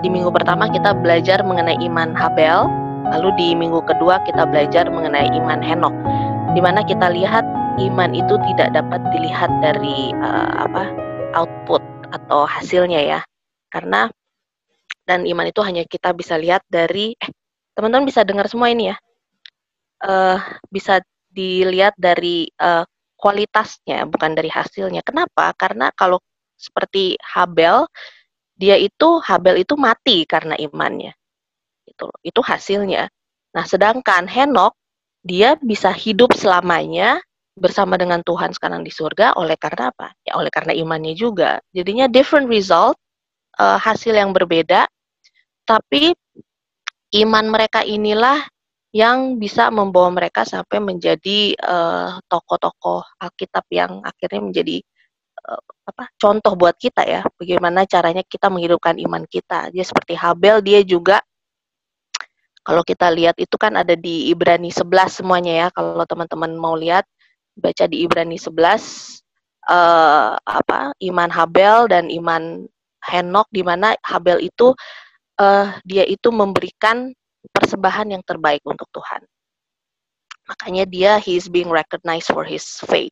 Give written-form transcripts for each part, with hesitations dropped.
Di minggu pertama kita belajar mengenai iman Habel, lalu di minggu kedua kita belajar mengenai iman Henok, di mana kita lihat iman itu tidak dapat dilihat dari output atau hasilnya ya, karena dan iman itu hanya kita bisa lihat dari teman-teman bisa dengar semua ini ya, bisa dilihat dari kualitasnya, bukan dari hasilnya. Kenapa? Karena kalau seperti Habel itu mati karena imannya, itu hasilnya. Nah, sedangkan Henok dia bisa hidup selamanya bersama dengan Tuhan sekarang di surga oleh karena apa? Ya oleh karena imannya juga. Jadinya different result, hasil yang berbeda, tapi iman mereka inilah yang bisa membawa mereka sampai menjadi tokoh-tokoh Alkitab yang akhirnya menjadi contoh buat kita ya, bagaimana caranya kita menghidupkan iman kita. Dia seperti Habel, dia juga kalau kita lihat itu kan ada di Ibrani 11 semuanya ya. Kalau teman-teman mau lihat, baca di Ibrani 11 iman Habel dan iman Henok, di mana Habel itu dia itu memberikan persembahan yang terbaik untuk Tuhan. Makanya he is being recognized for his faith.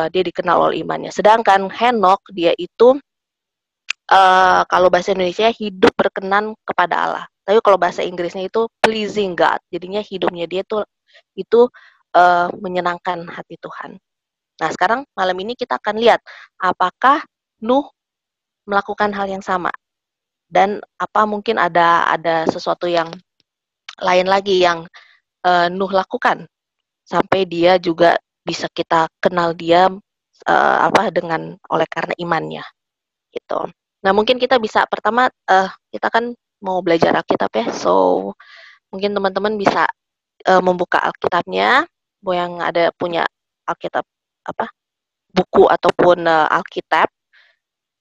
Dia dikenal oleh imannya. Sedangkan Henok dia itu kalau bahasa Indonesia hidup berkenan kepada Allah. Tapi kalau bahasa Inggrisnya itu pleasing God. Jadinya hidupnya dia itu menyenangkan hati Tuhan. Nah, sekarang malam ini kita akan lihat apakah Nuh melakukan hal yang sama, dan apa mungkin ada sesuatu yang lain lagi yang Nuh lakukan sampai dia juga bisa kita kenal dia dengan oleh karena imannya gitu. Nah, mungkin kita bisa pertama kita kan mau belajar Alkitab ya, so mungkin teman-teman bisa membuka Alkitabnya, yang ada punya Alkitab buku ataupun Alkitab,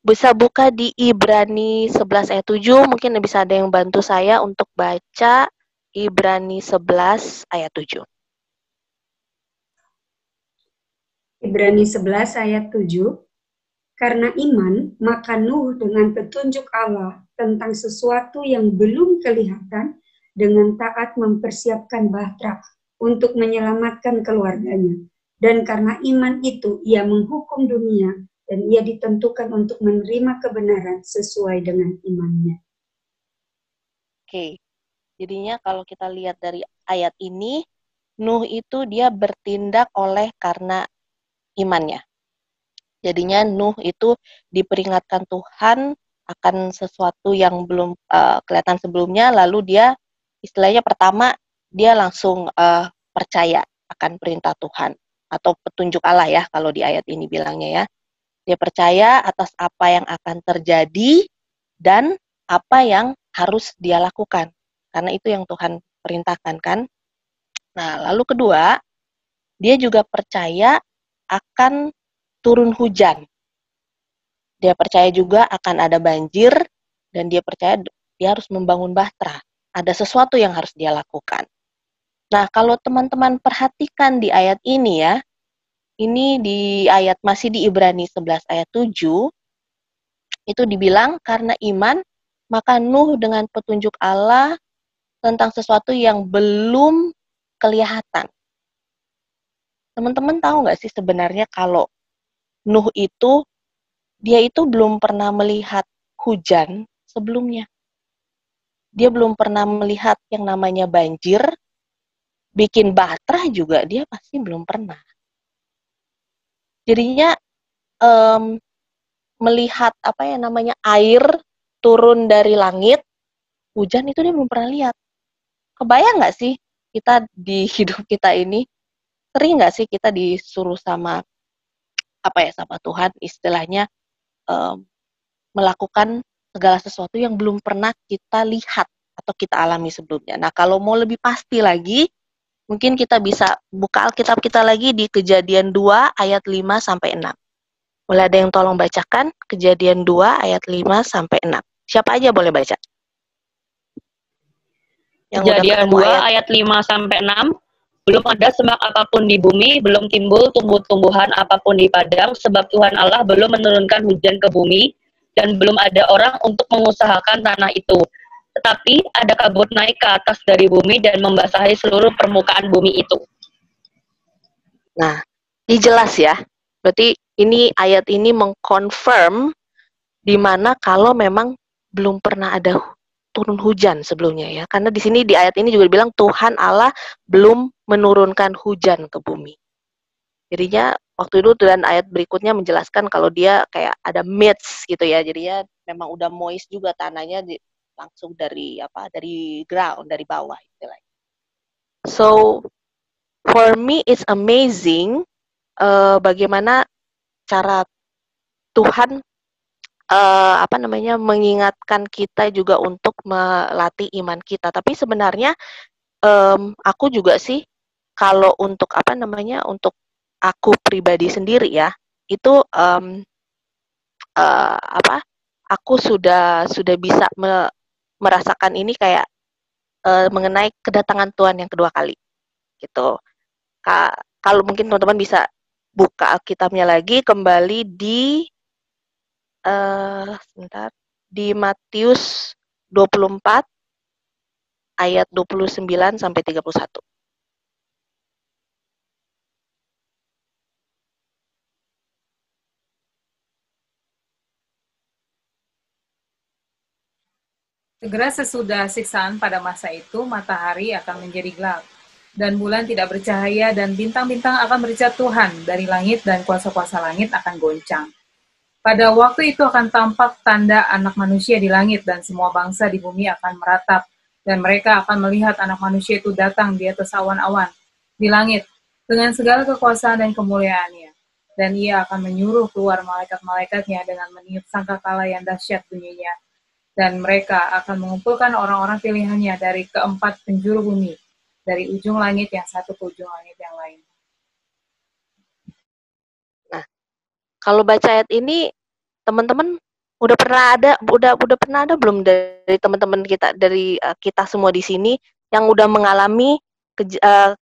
bisa buka di Ibrani 11 ayat 7, mungkin bisa ada yang bantu saya untuk baca Ibrani 11 ayat 7. Ibrani 11 ayat 7. Karena iman, maka Nuh dengan petunjuk Allah tentang sesuatu yang belum kelihatan dengan taat mempersiapkan bahtera untuk menyelamatkan keluarganya. Dan karena iman itu, ia menghukum dunia dan ia ditentukan untuk menerima kebenaran sesuai dengan imannya. Oke, jadinya kalau kita lihat dari ayat ini, Nuh itu dia bertindak oleh karena imannya. Jadinya Nuh itu diperingatkan Tuhan akan sesuatu yang belum kelihatan sebelumnya, lalu dia istilahnya pertama dia langsung percaya akan perintah Tuhan atau petunjuk Allah ya, kalau di ayat ini bilangnya ya. Dia percaya atas apa yang akan terjadi dan apa yang harus dia lakukan, karena itu yang Tuhan perintahkan kan. Nah, lalu kedua, dia juga percaya akan turun hujan. Dia percaya juga akan ada banjir, dan dia percaya dia harus membangun bahtera. Ada sesuatu yang harus dia lakukan. Nah, kalau teman-teman perhatikan di ayat ini ya, ini di ayat masih di Ibrani 11 ayat 7, itu dibilang karena iman, maka Nuh dengan petunjuk Allah tentang sesuatu yang belum kelihatan. Teman-teman tahu nggak sih sebenarnya kalau Nuh itu, dia itu belum pernah melihat hujan sebelumnya. Dia belum pernah melihat yang namanya banjir, bikin bahtera juga dia pasti belum pernah. Jadinya melihat air turun dari langit, hujan itu dia belum pernah lihat. Kebayang nggak sih kita di hidup kita ini, sering nggak sih kita disuruh sama Tuhan istilahnya melakukan segala sesuatu yang belum pernah kita lihat atau kita alami sebelumnya. Nah, kalau mau lebih pasti lagi, mungkin kita bisa buka Alkitab kita lagi di Kejadian 2 ayat 5 sampai 6. Boleh ada yang tolong bacakan Kejadian 2 ayat 5 sampai 6. Siapa aja boleh baca? Kejadian 2 ayat 5 sampai 6. Belum ada semak apapun di bumi, belum timbul tumbuh-tumbuhan apapun di padang, sebab Tuhan Allah belum menurunkan hujan ke bumi, dan belum ada orang untuk mengusahakan tanah itu. Tetapi ada kabut naik ke atas dari bumi dan membasahi seluruh permukaan bumi itu. Nah, ini jelas ya. Berarti ini ayat ini mengkonfirm di mana kalau memang belum pernah ada turun hujan sebelumnya ya. Karena di sini di ayat ini juga bilang Tuhan Allah belum menurunkan hujan ke bumi. Jadinya waktu itu dan ayat berikutnya menjelaskan kalau dia kayak ada mists gitu ya. Jadinya memang udah moist juga tanahnya langsung dari ground, dari bawah istilahnya. So for me it's amazing bagaimana cara Tuhan mengingatkan kita juga untuk melatih iman kita. Tapi sebenarnya aku juga sih kalau untuk untuk aku pribadi sendiri ya itu aku sudah bisa merasakan ini kayak mengenai kedatangan Tuhan yang kedua kali gitu. Kalau mungkin teman-teman bisa buka Alkitabnya lagi kembali di di Matius 24 ayat 29 sampai 31. Segera sesudah siksaan pada masa itu, matahari akan menjadi gelap, dan bulan tidak bercahaya, dan bintang-bintang akan berjatuhan dari langit, dan kuasa-kuasa langit akan goncang. Pada waktu itu akan tampak tanda anak manusia di langit, dan semua bangsa di bumi akan meratap, dan mereka akan melihat anak manusia itu datang di atas awan-awan, di langit, dengan segala kekuasaan dan kemuliaannya. Dan ia akan menyuruh keluar malaikat-malaikatnya dengan meniup sangkakala yang dahsyat bunyinya, dan mereka akan mengumpulkan orang-orang pilihannya dari keempat penjuru bumi, dari ujung langit yang satu ke ujung langit yang lain. Nah, kalau baca ayat ini, teman-teman udah pernah ada belum dari teman-teman kita, dari kita semua di sini yang udah mengalami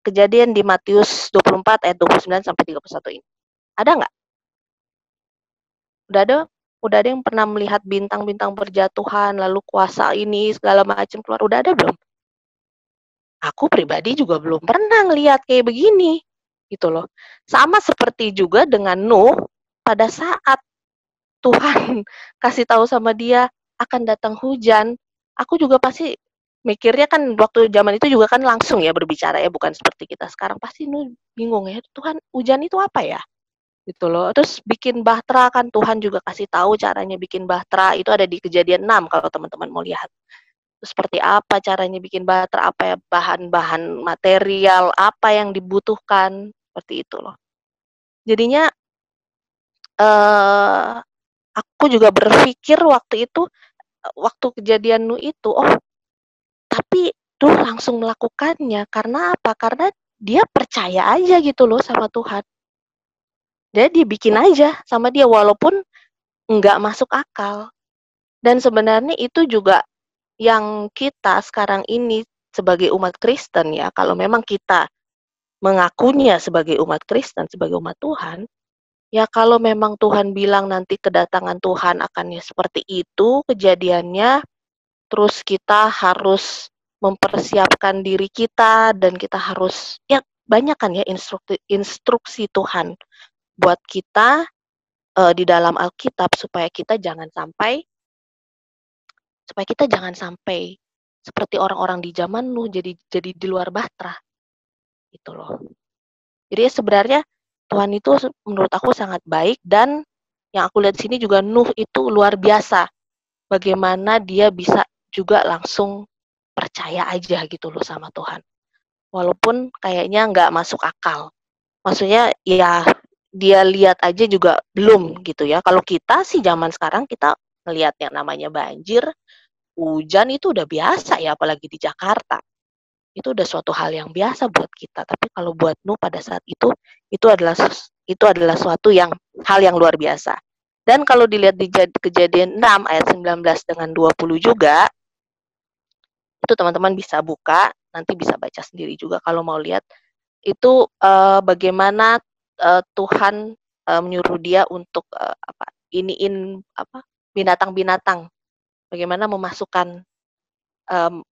kejadian di Matius 24 ayat 29 sampai 31 ini? Ada nggak? Udah ada yang pernah melihat bintang-bintang berjatuhan, lalu kuasa ini segala macam keluar? Udah ada belum? Aku pribadi juga belum pernah ngelihat kayak begini, gitu loh. Sama seperti juga dengan Nuh, pada saat Tuhan kasih tahu sama dia akan datang hujan, aku juga pasti mikirnya kan waktu zaman itu juga kan langsung ya berbicara ya, bukan seperti kita sekarang. Pasti Nuh bingung ya, Tuhan hujan itu apa ya? Gitu loh. Terus bikin bahtera kan Tuhan juga kasih tahu caranya bikin bahtera, itu ada di Kejadian 6 kalau teman-teman mau lihat. Terus seperti apa caranya bikin bahtera, apa ya bahan-bahan material, apa yang dibutuhkan, seperti itu loh. Jadinya aku juga berpikir waktu itu, waktu kejadian Nuh itu, tapi Nuh langsung melakukannya. Karena apa? Karena dia percaya aja gitu loh sama Tuhan. Jadi dibikin aja sama dia walaupun nggak masuk akal. Dan sebenarnya itu juga yang kita sekarang ini sebagai umat Kristen ya, kalau memang kita mengakunya sebagai umat Kristen, sebagai umat Tuhan, ya kalau memang Tuhan bilang nanti kedatangan Tuhan akan seperti itu kejadiannya, terus kita harus mempersiapkan diri kita dan kita harus, ya banyak kan ya instruksi Tuhan buat kita di dalam Alkitab supaya kita jangan sampai seperti orang-orang di zaman Nuh jadi di luar bahtera gitu loh. Jadi sebenarnya Tuhan itu menurut aku sangat baik, dan yang aku lihat sini juga Nuh itu luar biasa. Bagaimana dia bisa juga langsung percaya aja gitu loh sama Tuhan. Walaupun kayaknya nggak masuk akal. Maksudnya ya dia lihat aja juga belum gitu ya. Kalau kita sih zaman sekarang kita ngelihat yang namanya banjir, hujan itu udah biasa ya, apalagi di Jakarta. Itu udah suatu hal yang biasa buat kita. Tapi kalau buat Nuh pada saat itu adalah suatu hal yang luar biasa. Dan kalau dilihat di Kejadian 6 ayat 19 dengan 20 juga, itu teman-teman bisa buka, nanti bisa baca sendiri juga kalau mau lihat itu bagaimana Tuhan menyuruh dia untuk binatang-binatang, bagaimana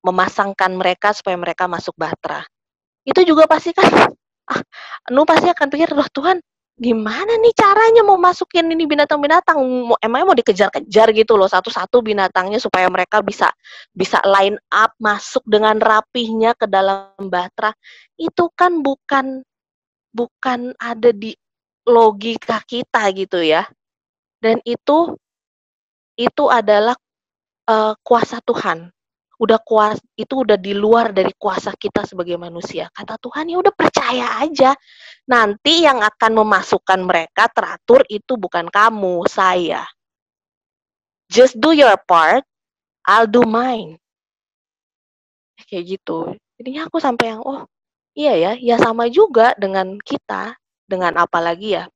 memasangkan mereka supaya mereka masuk bahtera. Itu juga pasti kan, Nuh pasti akan pikir, loh Tuhan, gimana nih caranya mau masukin ini binatang-binatang? Emangnya mau dikejar-kejar gitu loh satu-satu binatangnya supaya mereka bisa line up masuk dengan rapihnya ke dalam bahtera. Itu kan bukan ada di logika kita gitu ya. Dan itu adalah kuasa Tuhan. Itu udah di luar dari kuasa kita sebagai manusia. Kata Tuhan, ya udah percaya aja. Nanti yang akan memasukkan mereka teratur itu bukan kamu, saya. Just do your part, I'll do mine. Kayak gitu. Jadinya aku sampai yang, oh iya ya sama juga dengan kita, dengan apa lagi ya,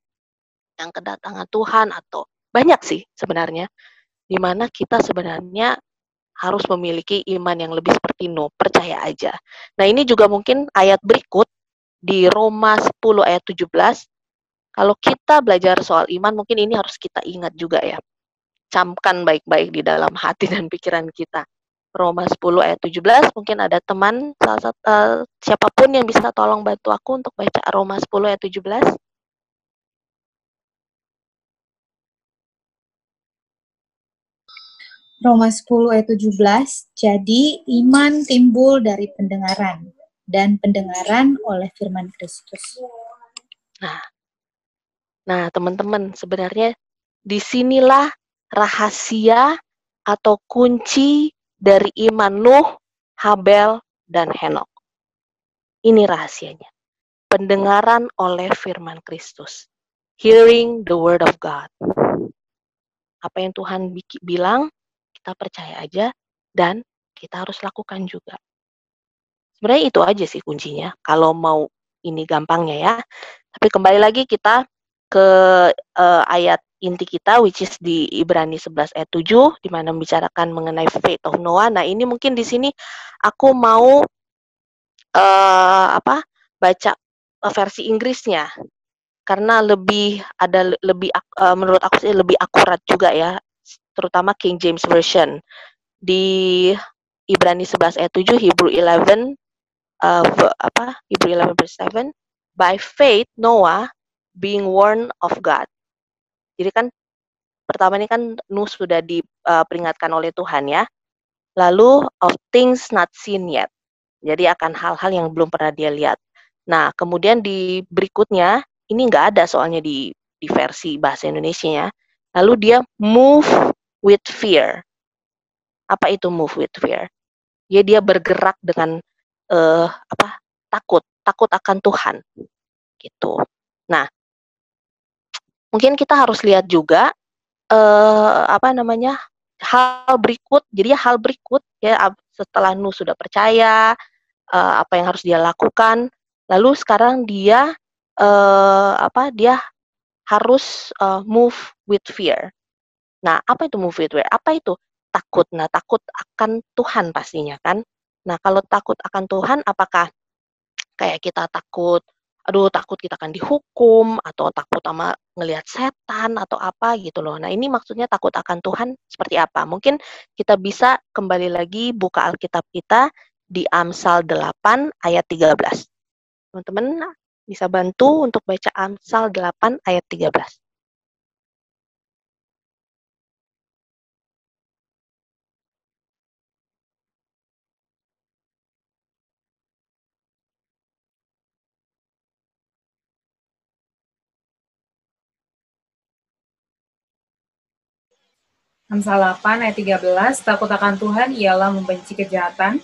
yang kedatangan Tuhan atau banyak sih sebenarnya, di mana kita sebenarnya harus memiliki iman yang lebih seperti Nuh, percaya aja. Nah ini juga mungkin ayat berikut, di Roma 10 ayat 17, kalau kita belajar soal iman, mungkin ini harus kita ingat juga ya. Camkan baik-baik di dalam hati dan pikiran kita. Roma 10 ayat 17, mungkin ada teman, siapapun yang bisa tolong bantu aku untuk baca Roma 10 ayat 17. Roma 10 ayat 17, jadi iman timbul dari pendengaran, dan pendengaran oleh firman Kristus. Nah teman-teman, sebenarnya disinilah rahasia atau kunci dari iman Nuh, Habel, dan Henok. Ini rahasianya. Pendengaran oleh firman Kristus. Hearing the word of God. Apa yang Tuhan bilang, kita percaya aja, dan kita harus lakukan juga. Sebenarnya itu aja sih kuncinya, kalau mau ini gampangnya ya. Tapi kembali lagi kita ke ayat inti kita, which is di Ibrani 11 ayat 7, di mana membicarakan mengenai faith of Noah. Nah ini mungkin di sini aku mau baca versi Inggrisnya, karena menurut aku sih lebih akurat juga ya, terutama King James Version. Di Ibrani 11 ayat 7, Hebrew 11 verse 7, by faith Noah being warned of God. Jadi kan pertama ini kan Nuh sudah diperingatkan oleh Tuhan ya. Lalu of things not seen yet. Jadi akan hal-hal yang belum pernah dia lihat. Nah, kemudian di berikutnya, ini nggak ada soalnya di versi bahasa Indonesianya. Lalu dia move with fear. Apa itu move with fear? Dia bergerak dengan takut akan Tuhan. Gitu. Nah, mungkin kita harus lihat juga hal berikut. Jadi hal berikut ya, setelah Nuh sudah percaya apa yang harus dia lakukan, lalu sekarang dia harus move with fear. Nah, apa itu move with fear? Apa itu takut? Nah, takut akan Tuhan pastinya kan. Nah, kalau takut akan Tuhan, apakah kayak kita takut kita akan dihukum, atau takut sama ngelihat setan, atau apa gitu loh. Nah, ini maksudnya takut akan Tuhan seperti apa? Mungkin kita bisa kembali lagi buka Alkitab kita di Amsal 8 ayat 13. Teman-teman bisa bantu untuk baca Amsal 8 ayat 13. Amsal 8 ayat 13, takut akan Tuhan ialah membenci kejahatan.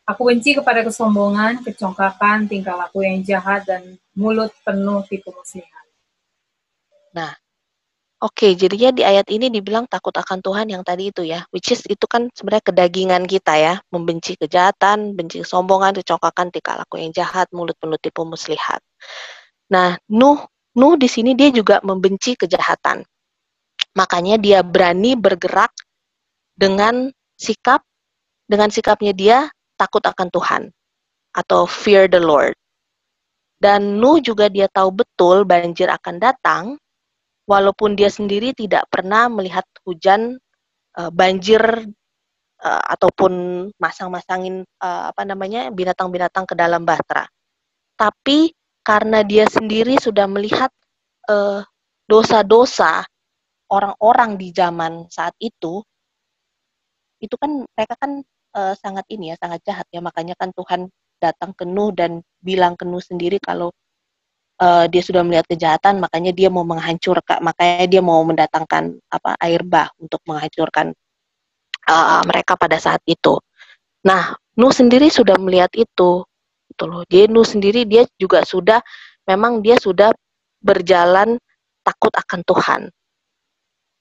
Aku benci kepada kesombongan, kecongkakan, tingkah laku yang jahat, dan mulut penuh tipu muslihat. Nah, oke, jadinya di ayat ini dibilang takut akan Tuhan yang tadi itu ya, which is itu kan sebenarnya kedagingan kita ya, membenci kejahatan, benci kesombongan, kecongkakan, tingkah laku yang jahat, mulut penuh tipu muslihat. Nah, Nuh di sini dia juga membenci kejahatan. Makanya dia berani bergerak dengan sikapnya dia takut akan Tuhan atau fear the Lord. Dan Nuh juga dia tahu betul banjir akan datang, walaupun dia sendiri tidak pernah melihat hujan banjir ataupun masang-masangin binatang-binatang ke dalam bahtera. Tapi karena dia sendiri sudah melihat dosa-dosa orang-orang di zaman saat itu kan mereka kan sangat jahat ya, makanya kan Tuhan datang ke Nuh dan bilang ke Nuh sendiri kalau dia sudah melihat kejahatan, makanya dia mau makanya dia mau mendatangkan air bah untuk menghancurkan mereka pada saat itu. Nah, Nuh sendiri sudah melihat itu, gitu loh. Jadi Nuh sendiri dia juga dia sudah berjalan takut akan Tuhan.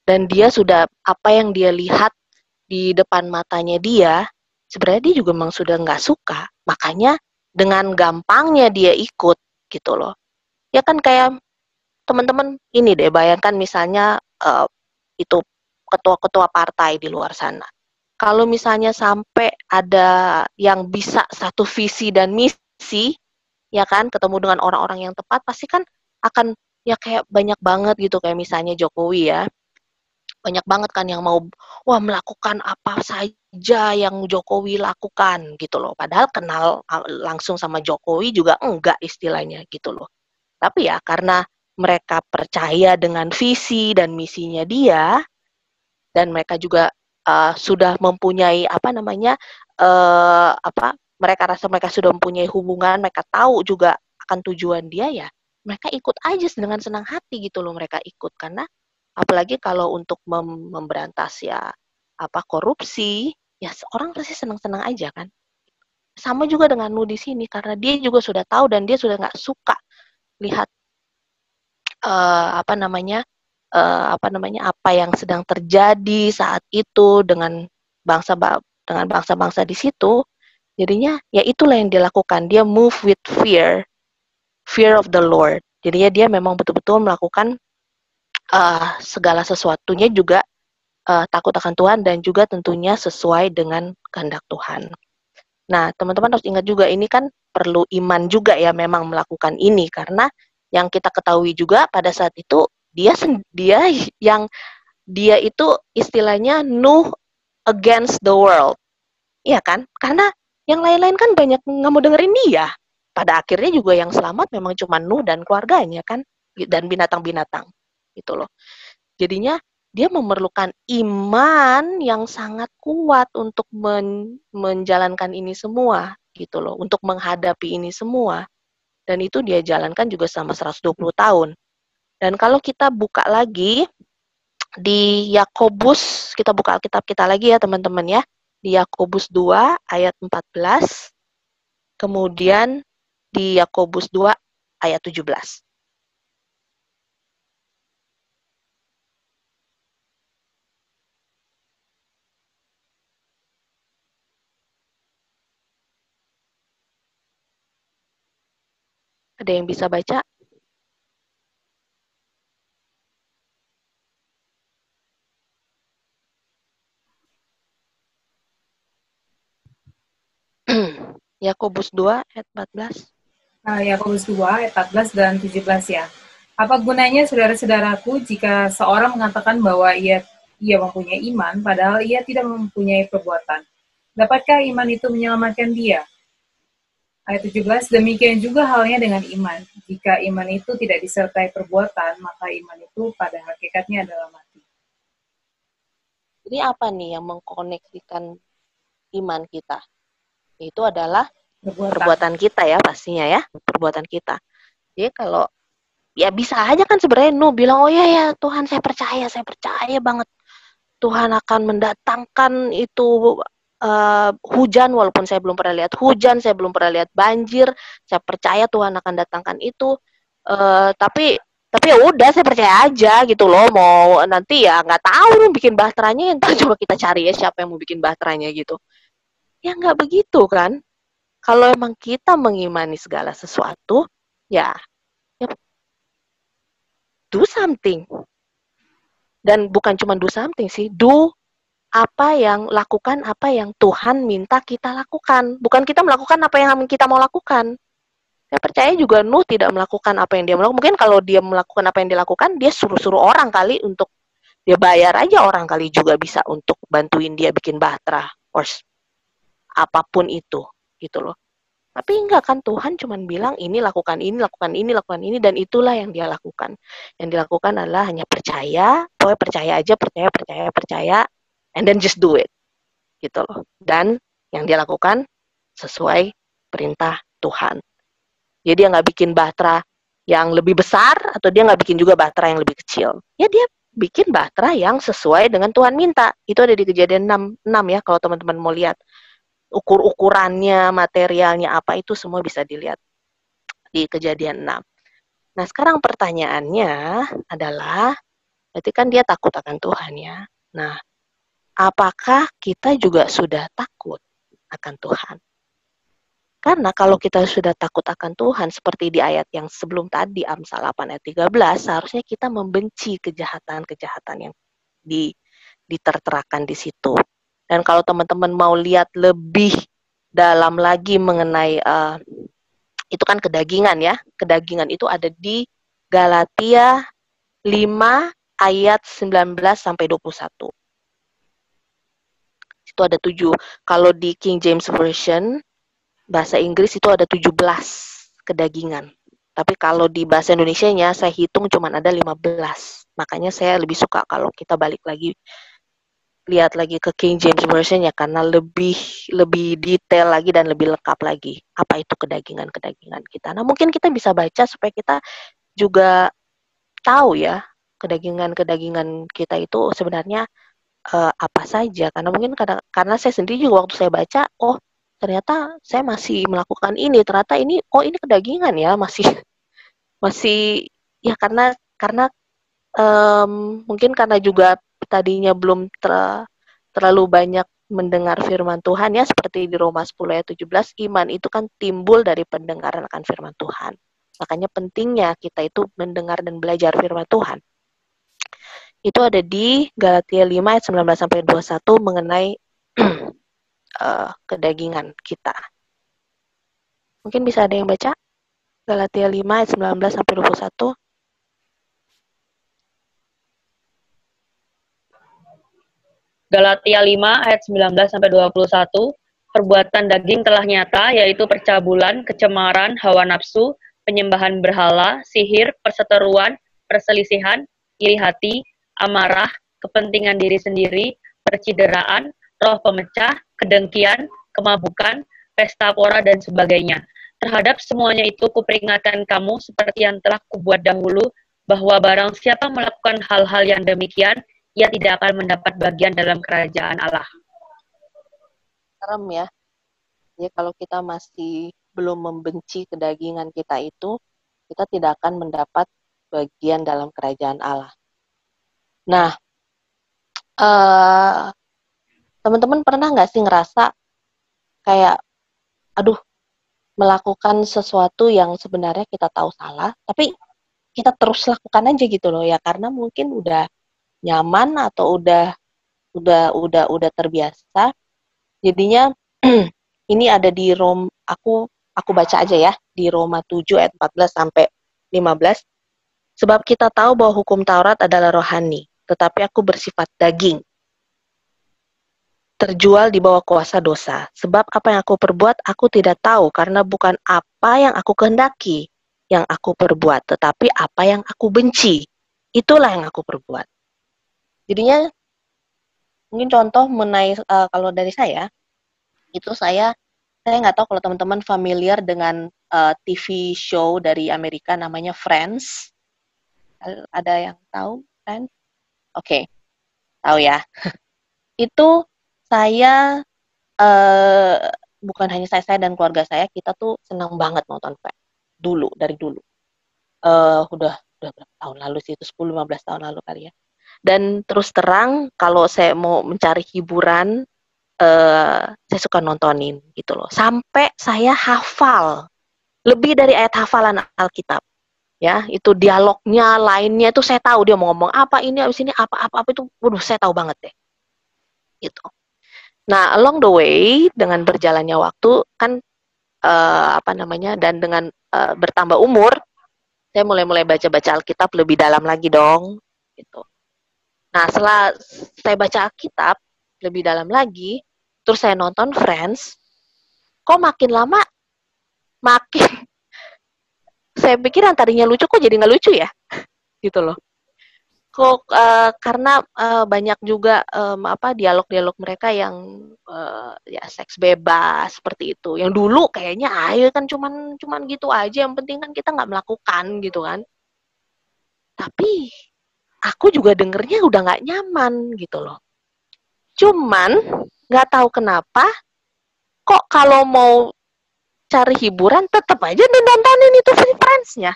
Dan dia sudah, apa yang dia lihat di depan matanya dia, sebenarnya dia juga memang sudah nggak suka. Makanya dengan gampangnya dia ikut, gitu loh. Ya kan kayak teman-teman ini deh, bayangkan misalnya itu ketua-ketua partai di luar sana. Kalau misalnya sampai ada yang bisa satu visi dan misi, ya kan, ketemu dengan orang-orang yang tepat, pasti kan akan ya kayak banyak banget gitu, kayak misalnya Jokowi ya. Banyak banget kan yang mau melakukan apa saja yang Jokowi lakukan gitu loh. Padahal kenal langsung sama Jokowi juga enggak istilahnya gitu loh. Tapi ya karena mereka percaya dengan visi dan misinya dia, dan mereka juga sudah mempunyai mereka rasa mereka sudah mempunyai hubungan, mereka tahu juga akan tujuan dia, ya mereka ikut aja dengan senang hati gitu loh, mereka ikut. Karena apalagi kalau untuk memberantas korupsi, ya orang pasti senang-senang aja kan. Sama juga dengan Nuh di sini, karena dia juga sudah tahu dan dia sudah nggak suka lihat apa yang sedang terjadi saat itu dengan bangsa-bangsa di situ. Jadinya ya itulah yang dilakukan, dia move with fear of the Lord. Jadinya dia memang betul-betul melakukan segala sesuatunya juga takut akan Tuhan dan juga tentunya sesuai dengan kehendak Tuhan. Nah, teman-teman harus ingat juga, ini kan perlu iman juga ya memang melakukan ini, karena yang kita ketahui juga pada saat itu dia itu istilahnya Nuh against the world, iya kan? Karena yang lain-lain kan banyak nggak mau dengerin dia. Pada akhirnya juga yang selamat memang cuma Nuh dan keluarganya kan, dan binatang-binatang gitu loh. Jadinya dia memerlukan iman yang sangat kuat untuk menjalankan ini semua gitu loh, untuk menghadapi ini semua. Dan itu dia jalankan juga selama 120 tahun. Dan kalau kita buka lagi di Yakobus, kita buka Alkitab kita lagi ya teman-teman ya, di Yakobus 2 ayat 14, kemudian di Yakobus 2 ayat 17. Ada yang bisa baca? Yakobus 2 ayat 14. Yakobus 2 ayat 14 dan 17 ya. Apa gunanya saudara-saudaraku jika seorang mengatakan bahwa ia mempunyai iman padahal ia tidak mempunyai perbuatan? Dapatkah iman itu menyelamatkan dia? Ayat 17, demikian juga halnya dengan iman. Jika iman itu tidak disertai perbuatan, maka iman itu pada hakikatnya adalah mati. Jadi apa nih yang mengkoneksikan iman kita? Itu adalah perbuatan kita ya pastinya ya, perbuatan kita. Jadi kalau ya bisa aja kan sebenarnya Nuh bilang, oh ya Tuhan saya percaya banget Tuhan akan mendatangkan itu hujan, walaupun saya belum pernah lihat hujan, saya belum pernah lihat banjir, saya percaya Tuhan akan datangkan itu. Tapi ya udah, saya percaya aja gitu loh. Mau nanti ya nggak tahu nih bikin bahteranya, entar coba kita cari ya siapa yang mau bikin bahteranya gitu. Ya nggak begitu kan. Kalau emang kita mengimani segala sesuatu, ya do something. Dan bukan cuma do something sih, lakukan apa yang Tuhan minta kita lakukan. Bukan kita melakukan apa yang kita mau lakukan. Saya percaya juga Nuh tidak melakukan apa yang dia melakukan. Mungkin kalau dia melakukan apa yang dia lakukan, dia suruh-suruh orang kali untuk Dia bayar aja orang kali juga bisa untuk bantuin dia bikin bahtera or apapun itu, gitu loh. Tapi enggak kan, Tuhan cuman bilang ini lakukan ini, lakukan ini, lakukan ini, dan itulah yang dia lakukan. Yang dilakukan adalah hanya percaya, pokoknya percaya aja, percaya, and then just do it, gitu loh. Dan yang dia lakukan sesuai perintah Tuhan. Jadi dia nggak bikin bahtera yang lebih besar, atau dia nggak bikin juga bahtera yang lebih kecil. Ya dia bikin bahtera yang sesuai dengan Tuhan minta. Itu ada di Kejadian 6 ya, kalau teman-teman mau lihat. Ukurannya, materialnya apa, itu semua bisa dilihat di Kejadian 6. Nah, sekarang pertanyaannya adalah, berarti kan dia takut akan Tuhan ya. Nah, apakah kita juga sudah takut akan Tuhan? Karena kalau kita sudah takut akan Tuhan, seperti di ayat yang sebelum tadi, Amsal 8 ayat 13, seharusnya kita membenci kejahatan-kejahatan yang diterterakan di situ. Dan kalau teman-teman mau lihat lebih dalam lagi mengenai itu kan kedagingan ya. Kedagingan itu ada di Galatia 5 ayat 19 sampai 21. Itu ada 7. Kalau di King James Version bahasa Inggris itu ada 17 kedagingan. Tapi kalau di bahasa Indonesianya saya hitung cuma ada 15. Makanya saya lebih suka kalau kita balik lagi, lihat lagi ke King James Version ya, karena lebih detail lagi dan lebih lengkap lagi apa itu kedagingan kita. Nah, mungkin kita bisa baca supaya kita juga tahu ya kedagingan kita itu sebenarnya apa saja. Karena mungkin karena saya sendiri juga waktu saya baca, oh ternyata saya masih melakukan ini, ternyata ini kedagingan ya, masih ya, karena mungkin karena juga tadinya belum terlalu banyak mendengar firman Tuhan ya, seperti di Roma 10 ayat 17, iman itu kan timbul dari pendengaran akan firman Tuhan. Makanya pentingnya kita itu mendengar dan belajar firman Tuhan. Itu ada di Galatia 5 ayat 19 sampai 21 mengenai kedagingan kita. Mungkin bisa ada yang baca Galatia 5 ayat 19 sampai 21. Galatia 5 ayat 19 sampai 21, perbuatan daging telah nyata, yaitu percabulan, kecemaran, hawa nafsu, penyembahan berhala, sihir, perseteruan, perselisihan, iri hati, amarah, kepentingan diri sendiri, percideraan, roh pemecah, kedengkian, kemabukan, pesta pora, dan sebagainya. Terhadap semuanya itu kuperingatkan kamu seperti yang telah kubuat dahulu, bahwa barang siapa melakukan hal-hal yang demikian, ia tidak akan mendapat bagian dalam kerajaan Allah. Serem ya. Ya, kalau kita masih belum membenci kedagingan kita itu, kita tidak akan mendapat bagian dalam kerajaan Allah. Nah, teman-teman pernah nggak sih ngerasa kayak, aduh, melakukan sesuatu yang sebenarnya kita tahu salah, tapi kita terus lakukan aja gitu loh ya, karena mungkin udah nyaman atau udah terbiasa. Jadinya ini ada di aku baca aja ya, di Roma 7 ayat 14 sampai 15. Sebab kita tahu bahwa hukum Taurat adalah rohani, tetapi aku bersifat daging, terjual di bawah kuasa dosa. Sebab apa yang aku perbuat aku tidak tahu, karena bukan apa yang aku kehendaki yang aku perbuat, tetapi apa yang aku benci, itulah yang aku perbuat. Jadinya mungkin contoh mengenai kalau dari saya, itu saya nggak tahu kalau teman-teman familiar dengan TV show dari Amerika namanya Friends. Ada yang tahu Friends? Oke, tahu ya. Itu saya bukan hanya saya dan keluarga saya, kita tuh senang banget nonton Friends dari dulu. Udah berapa tahun lalu sih, itu 10-15 tahun lalu kali ya. Dan terus terang, kalau saya mau mencari hiburan, saya suka nontonin gitu loh. Sampai saya hafal lebih dari ayat hafalan Alkitab. Ya, itu dialognya, lainnya itu saya tahu dia mau ngomong apa, ini abis ini apa itu, waduh, saya tahu banget deh. Gitu. Nah, along the way dengan berjalannya waktu kan dan dengan bertambah umur, saya mulai baca-baca Alkitab lebih dalam lagi dong, gitu. Nah, setelah saya baca Alkitab lebih dalam lagi, terus saya nonton Friends, kok makin lama makin saya pikir yang tadinya lucu kok jadi nggak lucu ya, gitu loh. Kok karena banyak juga dialog-dialog mereka yang ya seks bebas seperti itu. Yang dulu kayaknya kan cuman gitu aja, yang penting kan kita nggak melakukan gitu kan. Tapi aku juga dengernya udah nggak nyaman gitu loh. Cuman nggak tahu kenapa kok kalau mau cari hiburan tetap aja nontonin itu Friends-nya.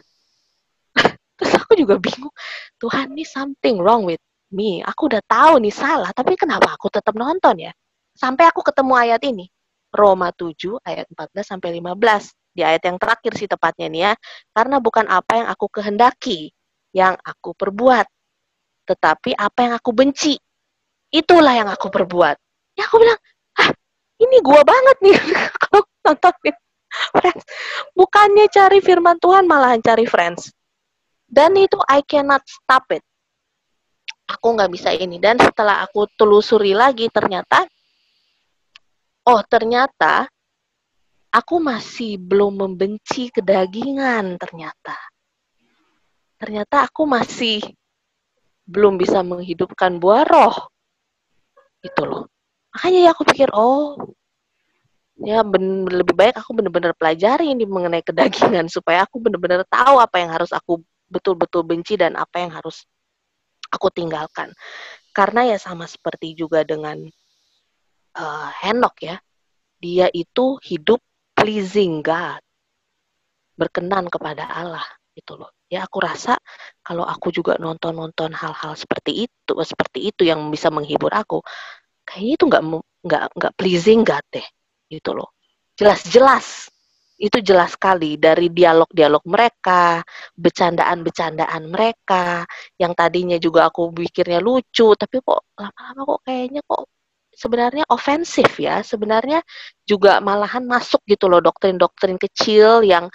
Terus aku juga bingung, Tuhan, nih something wrong with me. Aku udah tahu nih salah, tapi kenapa aku tetap nonton ya? Sampai aku ketemu ayat ini. Roma 7 ayat 14 sampai 15. Di ayat yang terakhir sih tepatnya nih ya. Karena bukan apa yang aku kehendaki yang aku perbuat, tetapi apa yang aku benci. Itulah yang aku perbuat. Ya aku bilang, ini gua banget nih kalau nontonin Friends. Bukannya cari firman Tuhan, malahan cari Friends. Dan itu I cannot stop it. Aku nggak bisa ini. Dan setelah aku telusuri lagi, ternyata aku masih belum membenci kedagingan ternyata. Ternyata aku masih belum bisa menghidupkan buah roh. Itu loh. Makanya ya aku pikir, ya lebih baik aku benar-benar pelajari ini mengenai kedagingan supaya aku benar-benar tahu apa yang harus aku betul-betul benci dan apa yang harus aku tinggalkan. Karena ya sama seperti juga dengan Henok ya, dia itu hidup pleasing God, berkenan kepada Allah gitu loh. Ya aku rasa kalau aku juga nonton hal-hal seperti itu yang bisa menghibur aku, kayaknya itu nggak pleasing God deh gitu loh. Jelas-jelas itu jelas sekali dari dialog-dialog mereka, bercandaan-bercandaan mereka, yang tadinya juga aku pikirnya lucu, tapi kok lama-lama kok kayaknya kok sebenarnya ofensif ya, sebenarnya juga malahan masuk gitu loh doktrin-doktrin kecil yang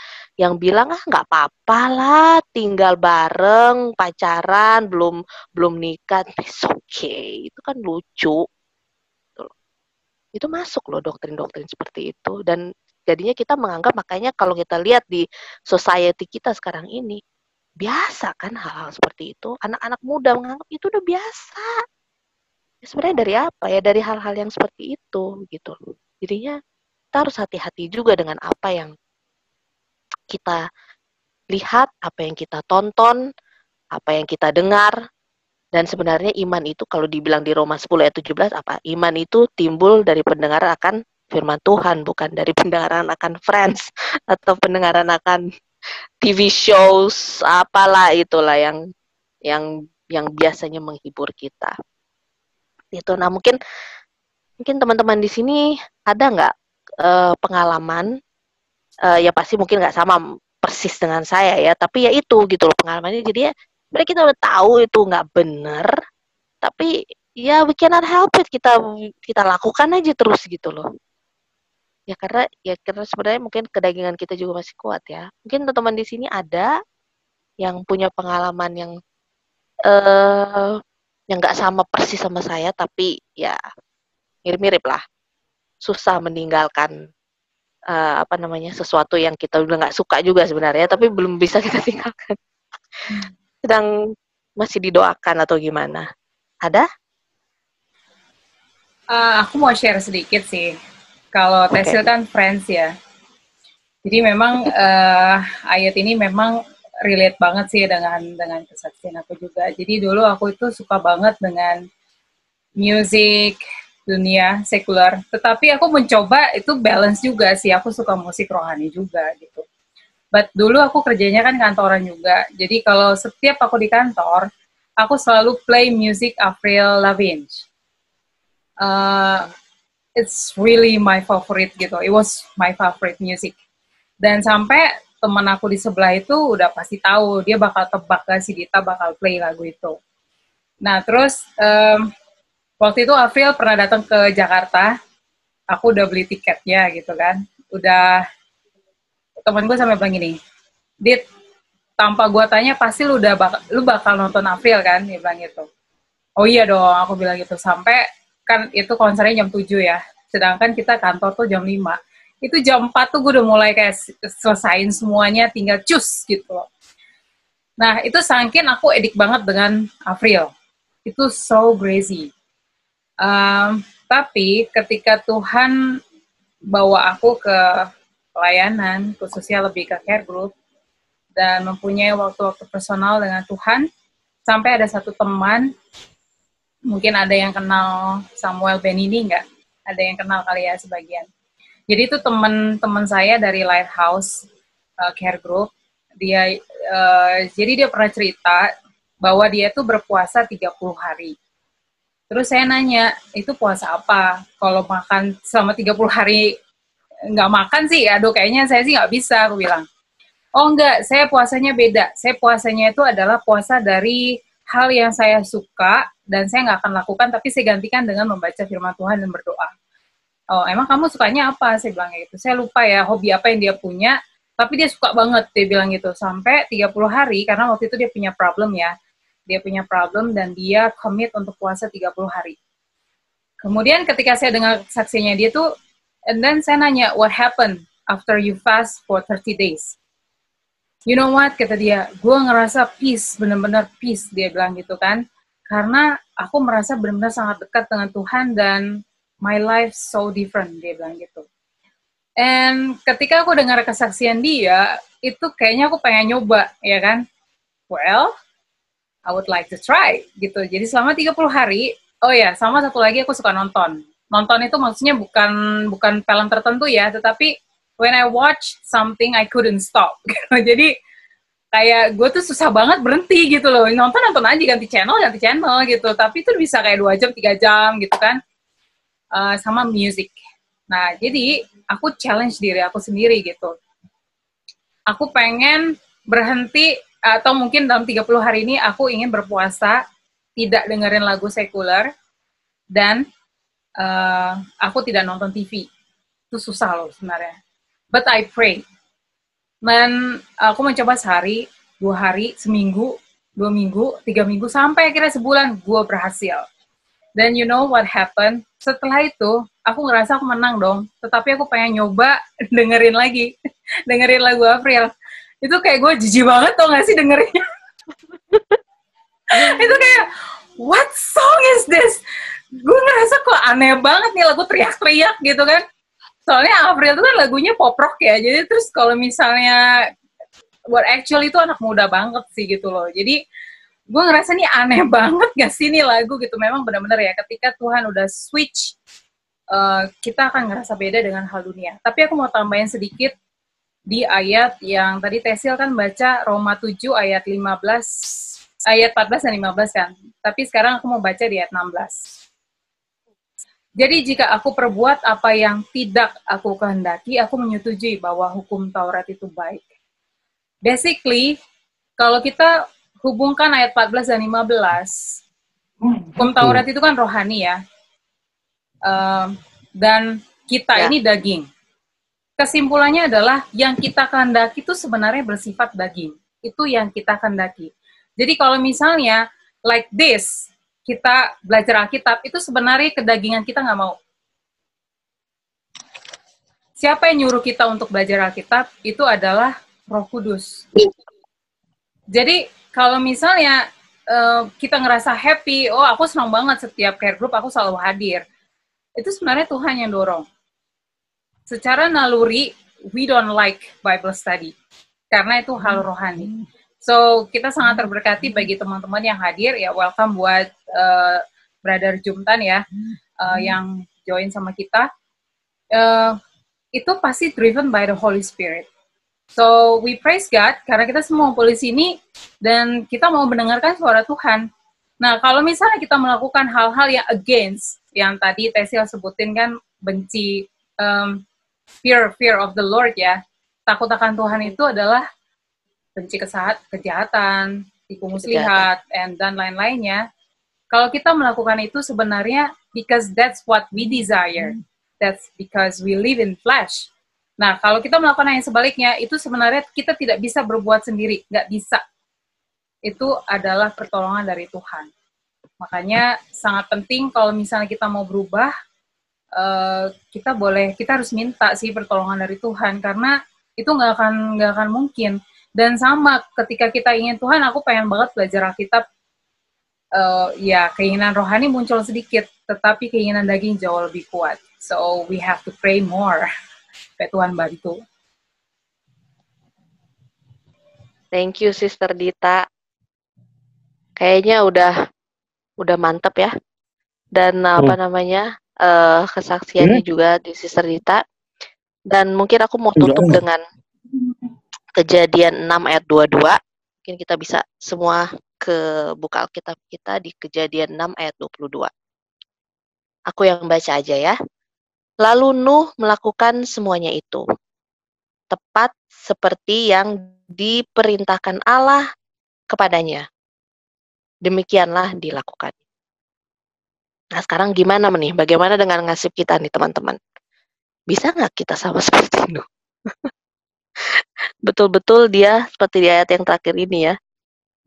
bilang nggak apa-apa lah, tinggal bareng, pacaran, belum nikah, it's okay, itu kan lucu. Itu masuk loh doktrin-doktrin seperti itu, dan jadinya kita menganggap, makanya kalau kita lihat di society kita sekarang ini biasa kan hal-hal seperti itu, anak-anak muda menganggap itu udah biasa. Ya, sebenarnya dari apa ya, dari hal-hal yang seperti itu gitu. Jadinya kita harus hati-hati juga dengan apa yang kita lihat, apa yang kita tonton, apa yang kita dengar. Dan sebenarnya iman itu kalau dibilang di Roma 10 ayat 17 apa? Iman itu timbul dari pendengaran akan firman Tuhan, bukan dari pendengaran akan Friends atau pendengaran akan TV shows apalah itulah yang biasanya menghibur kita. Itu. Nah, mungkin teman-teman di sini ada nggak pengalaman ya pasti mungkin nggak sama persis dengan saya ya, tapi ya itu gitu loh pengalamannya. Jadi ya sebenarnya kita udah tahu itu nggak benar, tapi ya we cannot help it, kita lakukan aja terus gitu loh. Ya karena sebenarnya mungkin kedagingan kita juga masih kuat ya. Mungkin teman-teman di sini ada yang punya pengalaman yang nggak sama persis sama saya, tapi ya mirip-mirip lah. Susah meninggalkan sesuatu yang kita udah nggak suka juga sebenarnya, tapi belum bisa kita tinggalkan. Sedang masih didoakan atau gimana? Ada? Aku mau share sedikit sih. Kalau Tesil kan Friends ya. Jadi memang ayat ini memang relate banget sih dengan kesaksian aku juga. Jadi dulu aku itu suka banget dengan musik dunia sekuler. Tetapi aku mencoba itu balance juga sih. Aku suka musik rohani juga gitu. But dulu aku kerjanya kan kantoran juga. Jadi kalau setiap aku di kantor, aku selalu play music Avril Lavigne. It's really my favorite gitu. It was my favorite music. Dan sampai teman aku di sebelah itu udah pasti tahu, dia bakal tebak kan si Dita bakal play lagu itu. Nah terus waktu itu Avril pernah datang ke Jakarta, aku udah beli tiketnya gitu kan. Udah, teman gue sampai bilang gini, Dit, tanpa gue tanya pasti lu bakal nonton Avril kan, dia bilang gitu. Oh iya dong, aku bilang gitu. Sampai kan itu konsernya jam 7 ya. Sedangkan kita kantor tuh jam 5. Itu jam 4 tuh gue udah mulai kayak selesain semuanya, tinggal cus gitu. Nah, itu saking aku edik banget dengan Avril. Itu so crazy. Tapi ketika Tuhan bawa aku ke pelayanan, khususnya lebih ke care group, dan mempunyai waktu-waktu personal dengan Tuhan, sampai ada satu teman, mungkin ada yang kenal Samuel Benini nggak? Ada yang kenal kali ya sebagian. Jadi itu teman-teman saya dari Lighthouse Care Group. Jadi dia pernah cerita bahwa dia tuh berpuasa 30 hari. Terus saya nanya, itu puasa apa? Kalau makan selama 30 hari nggak makan sih, aduh kayaknya saya sih nggak bisa, aku bilang. Oh enggak, saya puasanya beda. Saya puasanya itu adalah puasa dari hal yang saya suka dan saya nggak akan lakukan, tapi saya gantikan dengan membaca firman Tuhan dan berdoa. Oh, emang kamu sukanya apa? Saya bilang gitu. Saya lupa ya hobi apa yang dia punya, tapi dia suka banget, dia bilang gitu. Sampai 30 hari, karena waktu itu dia punya problem ya. Dia punya problem dan dia commit untuk puasa 30 hari. Kemudian ketika saya dengar saksinya dia tuh, and then saya nanya, what happened after you fast for 30 days? You know what, kata dia, gue ngerasa peace, benar-benar peace, dia bilang gitu kan. Karena aku merasa benar-benar sangat dekat dengan Tuhan dan my life so different, dia bilang gitu. And ketika aku dengar kesaksian dia, itu kayaknya aku pengen nyoba, ya kan. Well, I would like to try, gitu. Jadi selama 30 hari, oh ya, sama satu lagi aku suka nonton. Nonton itu maksudnya bukan film tertentu ya, tetapi when I watch something, I couldn't stop. Jadi kayak gue tuh susah banget berhenti gitu loh. Nonton aja, ganti channel gitu. Tapi itu bisa kayak 2 jam, 3 jam gitu kan. Sama music. Nah, jadi aku challenge diri aku sendiri gitu. Aku pengen berhenti, atau mungkin dalam 30 hari ini aku ingin berpuasa, tidak dengerin lagu sekuler, dan aku tidak nonton TV. Itu susah loh sebenarnya. But I pray. Dan aku mencoba sehari, 2 hari, seminggu, 2 minggu, 3 minggu, sampai akhirnya sebulan gue berhasil. Dan you know what happened? Setelah itu, aku ngerasa aku menang dong. Tetapi aku pengen nyoba dengerin lagi. Dengerin lagu Avril. Itu kayak gue jijik banget tau gak sih dengerinnya. Itu kayak, what song is this? Gue ngerasa kok aneh banget nih lagu teriak-teriak gitu kan. Soalnya Avril itu kan lagunya pop rock ya. Jadi terus kalau misalnya, what actually itu anak muda banget sih gitu loh. Jadi gue ngerasa nih aneh banget gak sih nih lagu gitu. Memang benar-benar ya ketika Tuhan udah switch, kita akan ngerasa beda dengan hal dunia. Tapi aku mau tambahin sedikit di ayat yang tadi Tesil kan baca Roma 7 ayat 15, ayat 14 dan 15 kan. Tapi sekarang aku mau baca di ayat 16. Jadi jika aku perbuat apa yang tidak aku kehendaki, aku menyetujui bahwa hukum Taurat itu baik. Basically, kalau kita hubungkan ayat 14 dan 15, hukum Taurat itu kan rohani ya, dan kita ini daging. Kesimpulannya adalah yang kita kehendaki itu sebenarnya bersifat daging. Itu yang kita kehendaki. Jadi kalau misalnya like this, kita belajar Alkitab, itu sebenarnya kedagingan kita nggak mau. Siapa yang nyuruh kita untuk belajar Alkitab? Itu adalah Roh Kudus. Jadi kalau misalnya kita ngerasa happy, oh aku senang banget setiap care group aku selalu hadir. Itu sebenarnya Tuhan yang dorong. Secara naluri, we don't like Bible study. Karena itu hal rohani. So, kita sangat terberkati bagi teman-teman yang hadir. Ya, welcome buat Brother Jumtan ya, yang join sama kita. Itu pasti driven by the Holy Spirit. So, we praise God, karena kita semua ngumpul di sini, dan kita mau mendengarkan suara Tuhan. Nah, kalau misalnya kita melakukan hal-hal yang against, yang tadi Tesil sebutin kan, benci, fear of the Lord ya, takut akan Tuhan itu adalah benci kejahatan, tipu muslihat, dan lain-lainnya. Kalau kita melakukan itu sebenarnya because that's what we desire. That's because we live in flesh. Nah, kalau kita melakukan yang sebaliknya, itu sebenarnya kita tidak bisa berbuat sendiri. Nggak bisa. Itu adalah pertolongan dari Tuhan. Makanya sangat penting kalau misalnya kita mau berubah, kita harus minta sih pertolongan dari Tuhan, karena itu nggak akan mungkin. Dan sama ketika kita ingin Tuhan, aku pengen banget belajar Alkitab, ya keinginan rohani muncul sedikit, tetapi keinginan daging jauh lebih kuat. So we have to pray more. Supaya Tuhan bantu. Thank you Sister Dita. Kayaknya udah mantep ya. Dan kesaksiannya juga di Sister Dita. Dan mungkin aku mau tutup dengan Kejadian 6 ayat 22. Mungkin kita bisa semua ke buka Alkitab kita di Kejadian 6 ayat 22. Aku yang baca aja ya. Lalu Nuh melakukan semuanya itu, tepat seperti yang diperintahkan Allah kepadanya. Demikianlah dilakukan. Nah sekarang gimana nih? Bagaimana dengan nasib kita nih teman-teman? Bisa nggak kita sama seperti Nuh? Betul-betul dia seperti di ayat yang terakhir ini ya.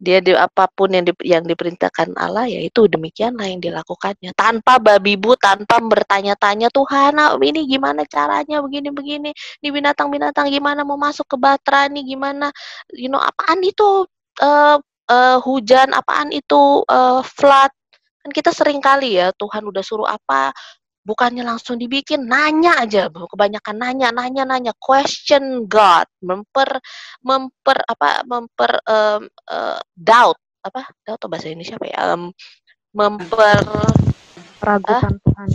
Dia apapun yang diperintahkan Allah, ya itu demikianlah yang dilakukannya. Tanpa babi bu, tanpa bertanya-tanya, Tuhan ini gimana caranya, begini-begini. Ini binatang-binatang gimana mau masuk ke Batra nih, gimana, apaan itu hujan, apaan itu flood. Kan kita sering kali ya, Tuhan udah suruh apa, bukannya langsung dibikin, nanya aja, kebanyakan nanya, question God, doubt atau bahasa Indonesia apa ya,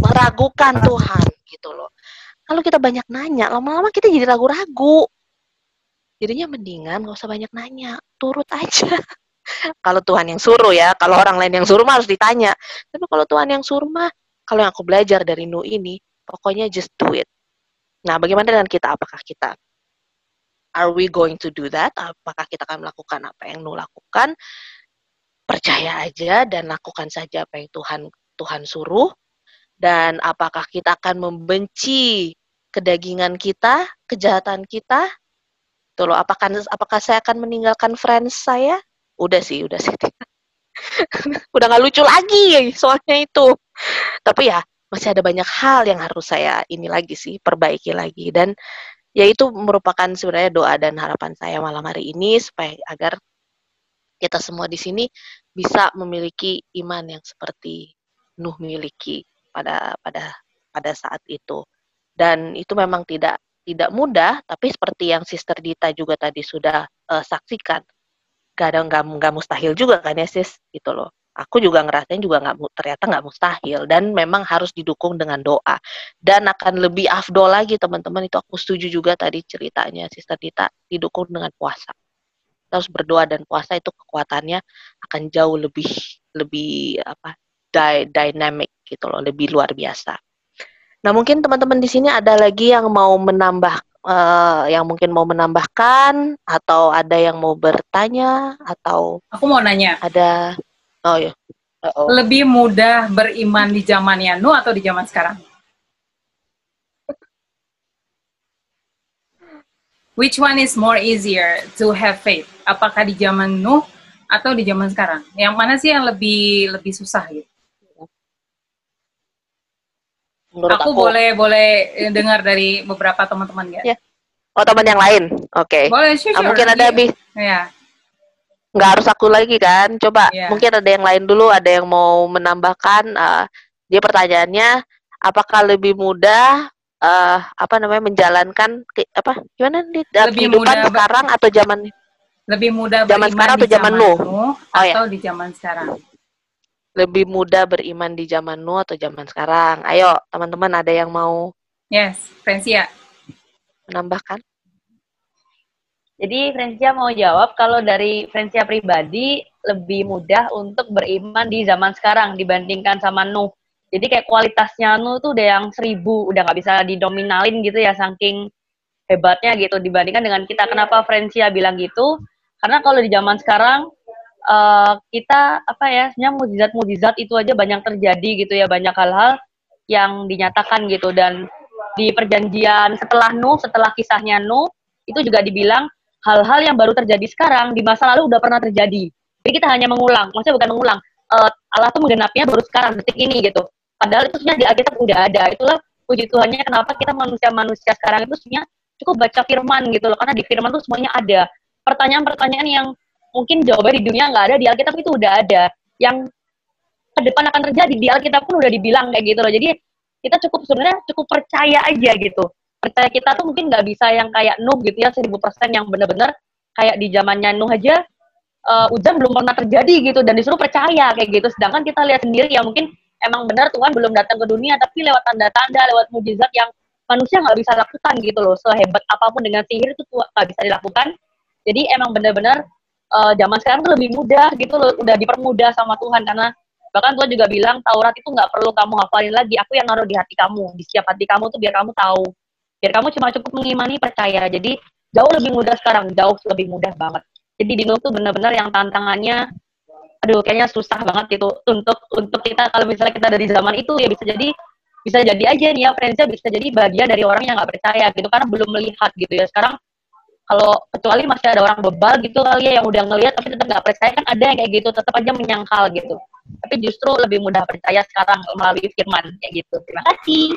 meragukan Tuhan gitu loh. Kalau kita banyak nanya, lama-lama kita jadi ragu-ragu. Jadinya mendingan gak usah banyak nanya, turut aja. Kalau Tuhan yang suruh ya, kalau orang lain yang suruh mah harus ditanya. Tapi kalau Tuhan yang suruh mah, kalau yang aku belajar dari Nuh ini, pokoknya just do it. Nah, bagaimana dengan kita? Apakah kita are we going to do that? Apakah kita akan melakukan apa yang Nuh lakukan? Percaya aja dan lakukan saja apa yang Tuhan suruh. Dan apakah kita akan membenci kedagingan kita, kejahatan kita? Tuh loh, apakah saya akan meninggalkan friends saya? Udah sih. Udah gak lucu lagi soalnya itu. Tapi ya masih ada banyak hal yang harus saya perbaiki lagi. Dan ya itu merupakan sebenarnya doa dan harapan saya malam hari ini, supaya agar kita semua di sini bisa memiliki iman yang seperti Nuh miliki pada saat itu. Dan itu memang tidak mudah, tapi seperti yang Sister Dita juga tadi sudah saksikan, nggak mustahil juga kan ya sis, gitu loh. Aku juga ngerasain juga ternyata nggak mustahil, dan memang harus didukung dengan doa. Dan akan lebih afdol lagi teman-teman, itu aku setuju juga tadi ceritanya Sister Dita, didukung dengan puasa. Kita harus berdoa, dan puasa itu kekuatannya akan jauh lebih dynamic gitu loh, lebih luar biasa. Nah mungkin teman-teman di sini ada lagi yang mau menambah, yang mungkin mau menambahkan, atau ada yang mau bertanya, atau aku mau nanya. Ada, oh ya. Lebih mudah beriman di zamannya Nuh atau di zaman sekarang? Which one is more easier to have faith? Apakah di zaman Nuh atau di zaman sekarang? Yang mana sih yang lebih susah gitu? Menurut aku boleh dengar dari beberapa teman-teman ya. Oh teman yang lain, oke. Boleh, sure. Mungkin ada ya. Nggak harus aku lagi kan? Coba mungkin ada yang lain dulu, ada yang mau menambahkan. Dia pertanyaannya, apakah lebih mudah menjalankan gimana nih kehidupan sekarang atau zaman? Lebih mudah zaman sekarang atau zaman Nuh? Atau di zaman sekarang? Lebih mudah beriman di zaman Nuh atau zaman sekarang? Ayo, teman-teman ada yang mau? Yes, Francia. Menambahkan? Jadi Francia mau jawab, kalau dari Francia pribadi lebih mudah untuk beriman di zaman sekarang dibandingkan sama Nuh. Jadi kayak kualitasnya Nuh tuh udah yang 1000, udah nggak bisa didominalin gitu ya, saking hebatnya gitu dibandingkan dengan kita. Kenapa Francia bilang gitu? Karena kalau di zaman sekarang kita sebenarnya mukjizat itu aja banyak terjadi gitu ya, banyak hal-hal yang dinyatakan gitu. Dan di perjanjian setelah Nuh, setelah kisahnya Nuh, itu juga dibilang hal-hal yang baru terjadi sekarang di masa lalu udah pernah terjadi. Jadi kita hanya mengulang, maksudnya bukan mengulang, Allah tuh menggenapinya baru sekarang, detik ini gitu. Padahal itu sebenarnya di Alkitab udah ada. Itulah puji Tuhannya kenapa kita manusia-manusia sekarang itu sebenarnya cukup baca firman gitu loh, karena di firman tuh semuanya ada. Pertanyaan-pertanyaan yang mungkin jawabannya di dunia nggak ada, di Alkitab itu udah ada. Yang ke depan akan terjadi, di Alkitab pun udah dibilang kayak gitu loh. Jadi kita sebenarnya cukup percaya aja gitu. Percaya kita tuh mungkin nggak bisa yang kayak Nuh gitu ya, 1000% yang bener-bener kayak di zamannya Nuh aja, hujan belum pernah terjadi gitu, dan disuruh percaya kayak gitu. Sedangkan kita lihat sendiri ya mungkin emang benar Tuhan belum datang ke dunia, tapi lewat tanda-tanda, lewat mujizat yang manusia nggak bisa lakukan gitu loh. Sehebat apapun dengan sihir itu nggak bisa dilakukan. Jadi emang benar-benar zaman sekarang tuh lebih mudah gitu loh, udah dipermudah sama Tuhan, karena bahkan Tuhan juga bilang Taurat itu nggak perlu kamu hafalin lagi, aku yang naruh di hati kamu, di setiap hati kamu tuh biar kamu tahu, biar kamu cuma cukup mengimani, percaya. Jadi jauh lebih mudah sekarang, jauh lebih mudah banget. Jadi di Nuh tuh benar-benar yang tantangannya, aduh kayaknya susah banget itu untuk kita, kalau misalnya kita dari zaman itu ya bisa jadi aja nih ya friendsnya, bisa jadi bagian dari orang yang nggak percaya gitu, karena belum melihat gitu ya. Sekarang kalau kecuali masih ada orang bebal gitu kali ya yang udah ngelihat tapi tetap nggak percaya, kan ada yang kayak gitu, tetap aja menyangkal gitu. Tapi justru lebih mudah percaya sekarang melalui firman kayak gitu. Terima kasih.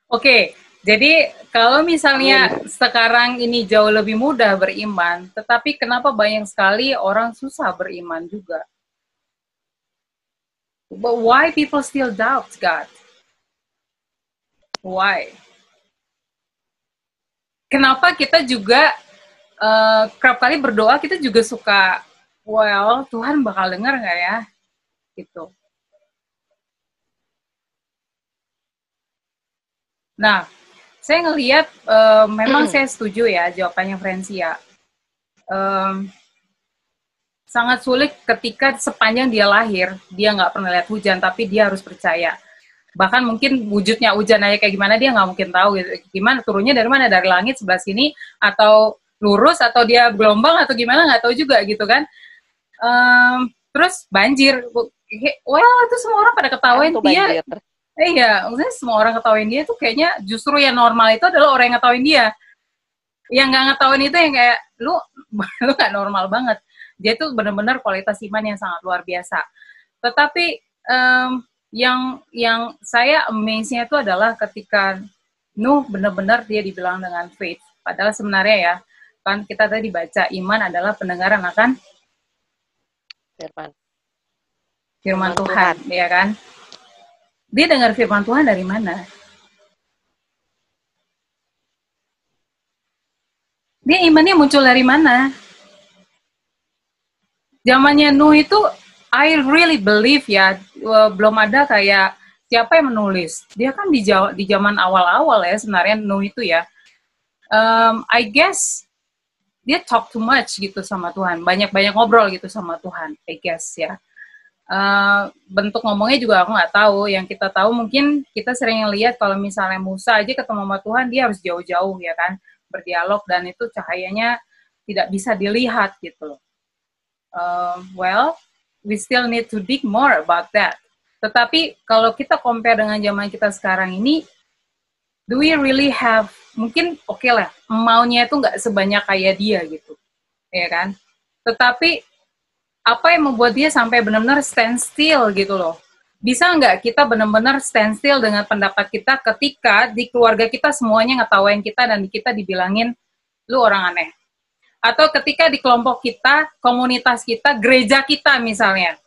Oke, jadi kalau misalnya sekarang ini jauh lebih mudah beriman, tetapi kenapa banyak sekali orang susah beriman juga? But why people still doubt God? Why? Kenapa kita juga kerap kali berdoa kita juga suka, well, Tuhan bakal dengar nggak ya? Gitu. Nah, saya ngelihat memang saya setuju ya jawabannya Francia. Sangat sulit ketika sepanjang dia lahir, dia nggak pernah lihat hujan, tapi dia harus percaya. Bahkan mungkin wujudnya hujan aja kayak gimana dia nggak mungkin tahu gitu. Gimana turunnya dari mana, dari langit sebelah sini atau lurus atau dia gelombang atau gimana, nggak tahu juga gitu kan. Terus banjir, well itu semua orang pada ketawain dia. Iya, maksudnya semua orang ketawain dia tuh kayaknya justru yang normal itu adalah orang yang ketawain dia. Yang nggak ngetawain itu yang kayak lu nggak normal banget. Dia tuh benar-benar kualitas iman yang sangat luar biasa. Tetapi yang saya amaze-nya itu adalah ketika Nuh benar-benar dia dibilang dengan faith. Padahal sebenarnya ya, kan kita tadi baca iman adalah pendengaran akan firman Tuhan, ya kan? Dia dengar firman Tuhan dari mana? Dia imannya muncul dari mana? Zamannya Nuh itu I really believe ya, belum ada kayak siapa yang menulis. Dia kan di zaman awal-awal ya sebenarnya Nuh itu ya. I guess dia talk too much gitu sama Tuhan. Banyak-banyak ngobrol gitu sama Tuhan, I guess ya. Bentuk ngomongnya juga aku nggak tahu. Yang kita tahu mungkin kita sering lihat kalau misalnya Musa aja ketemu sama Tuhan, dia harus jauh-jauh ya kan, berdialog, dan itu cahayanya tidak bisa dilihat gitu loh. Well, we still need to dig more about that. Tetapi kalau kita compare dengan zaman kita sekarang ini, do we really have, mungkin oke lah, maunya itu nggak sebanyak kayak dia gitu, ya kan? Tetapi apa yang membuat dia sampai benar-benar stand still gitu loh? Bisa nggak kita benar-benar stand still dengan pendapat kita ketika di keluarga kita semuanya ngetawain kita dan kita dibilangin, lu orang aneh. Atau ketika di kelompok kita, komunitas kita, gereja kita misalnya,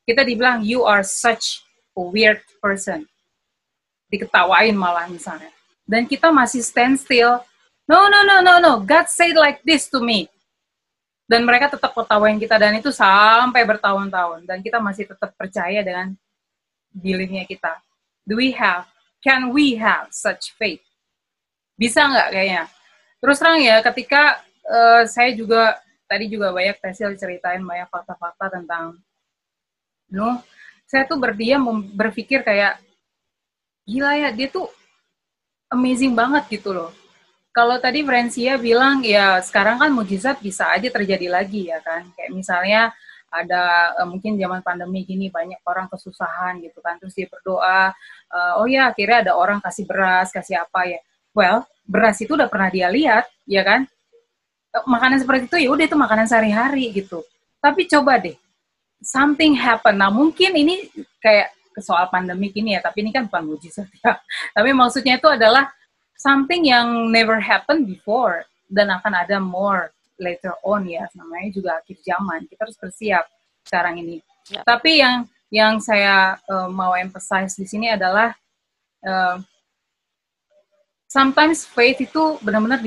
kita dibilang, you are such a weird person. Diketawain malah misalnya. Dan kita masih stand still. No, God said like this to me. Dan mereka tetap ketawain kita, dan itu sampai bertahun-tahun. Dan kita masih tetap percaya dengan beliefnya kita. Can we have such faith? Bisa nggak kayaknya? Terus terang ya, ketika saya juga, tadi juga banyak Tesil ceritain banyak fakta-fakta tentang Nuh, saya tuh berpikir kayak, gila ya, dia tuh amazing banget gitu loh. Kalau tadi Francia bilang, ya sekarang kan mujizat bisa aja terjadi lagi ya kan. Kayak misalnya ada mungkin zaman pandemi gini banyak orang kesusahan gitu kan. Terus dia berdoa, oh ya akhirnya ada orang kasih beras, kasih apa ya. Well, beras itu udah pernah dia lihat, ya kan. Makanan seperti itu ya udah itu makanan sehari-hari gitu. Tapi coba deh, something happen. Nah, mungkin ini kayak soal pandemik ini ya, tapi ini kan bukan mujizat ya. Tapi maksudnya itu adalah something yang never happened before dan akan ada more later on ya. Namanya juga akhir zaman. Kita harus bersiap sekarang ini. Ya. Tapi yang saya mau emphasize di sini adalah sometimes faith itu benar-benar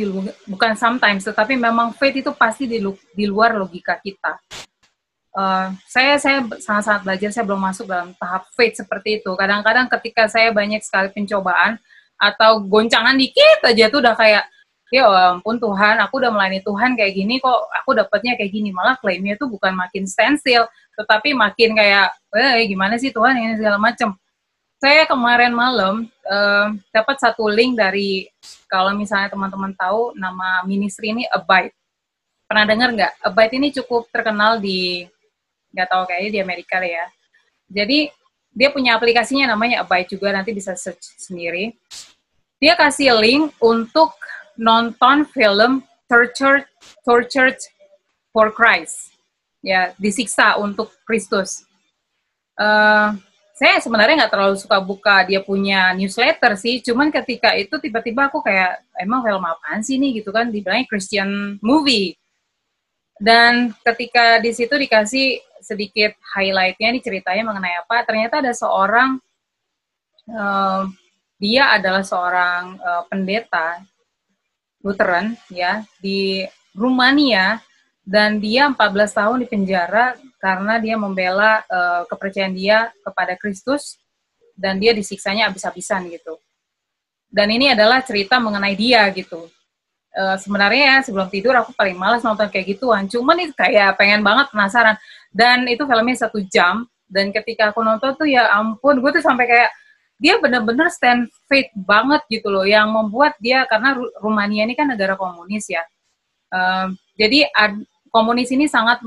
bukan sometimes, tetapi memang faith itu pasti di luar logika kita. Saya sangat-sangat belajar, saya belum masuk dalam tahap faith seperti itu. Kadang-kadang ketika saya banyak sekali pencobaan atau goncangan dikit aja tuh udah kayak, ya ampun Tuhan, aku udah melayani Tuhan kayak gini kok, aku dapatnya kayak gini. Malah klaimnya tuh bukan makin standstill, tetapi makin kayak, gimana sih Tuhan ini segala macam. Saya kemarin malam dapat satu link dari, kalau misalnya teman-teman tahu nama ministry ini Abide. Pernah dengar nggak? Abide ini cukup terkenal nggak tahu kayaknya di Amerika deh ya. Jadi dia punya aplikasinya namanya Abide juga, nanti bisa search sendiri. Dia kasih link untuk nonton film Tortured for Christ, ya, disiksa untuk Kristus. Saya sebenarnya nggak terlalu suka buka dia punya newsletter sih, cuman ketika itu tiba-tiba aku kayak, emang film apaan sih nih gitu kan, dibilangnya Christian movie. Dan ketika di situ dikasih sedikit highlight-nya, ini ceritanya mengenai apa, ternyata ada seorang, dia adalah seorang pendeta Lutheran ya di Rumania, dan dia 14 tahun di penjara karena dia membela kepercayaan dia kepada Kristus, dan dia disiksanya habis-habisan gitu. Dan ini adalah cerita mengenai dia gitu. Sebenarnya ya, sebelum tidur aku paling malas nonton kayak gituan, cuman itu kayak pengen banget, penasaran. Dan itu filmnya 1 jam, dan ketika aku nonton tuh ya ampun, gue tuh sampai kayak, dia benar-benar stand faith banget gitu loh, yang membuat dia, karena Rumania ini kan negara komunis ya, jadi komunis ini sangat,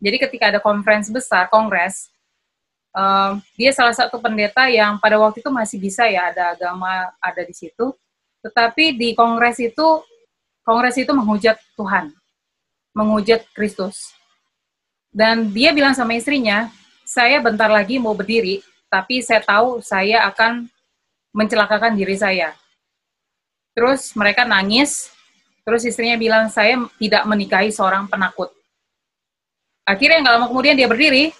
jadi ketika ada kongres, dia salah satu pendeta yang pada waktu itu masih bisa ya, ada agama ada di situ, tetapi di kongres itu menghujat Tuhan, menghujat Kristus. Dan dia bilang sama istrinya, saya bentar lagi mau berdiri, tapi saya tahu saya akan mencelakakan diri saya. Terus mereka nangis, terus istrinya bilang, saya tidak menikahi seorang penakut. Akhirnya nggak lama kemudian dia berdiri,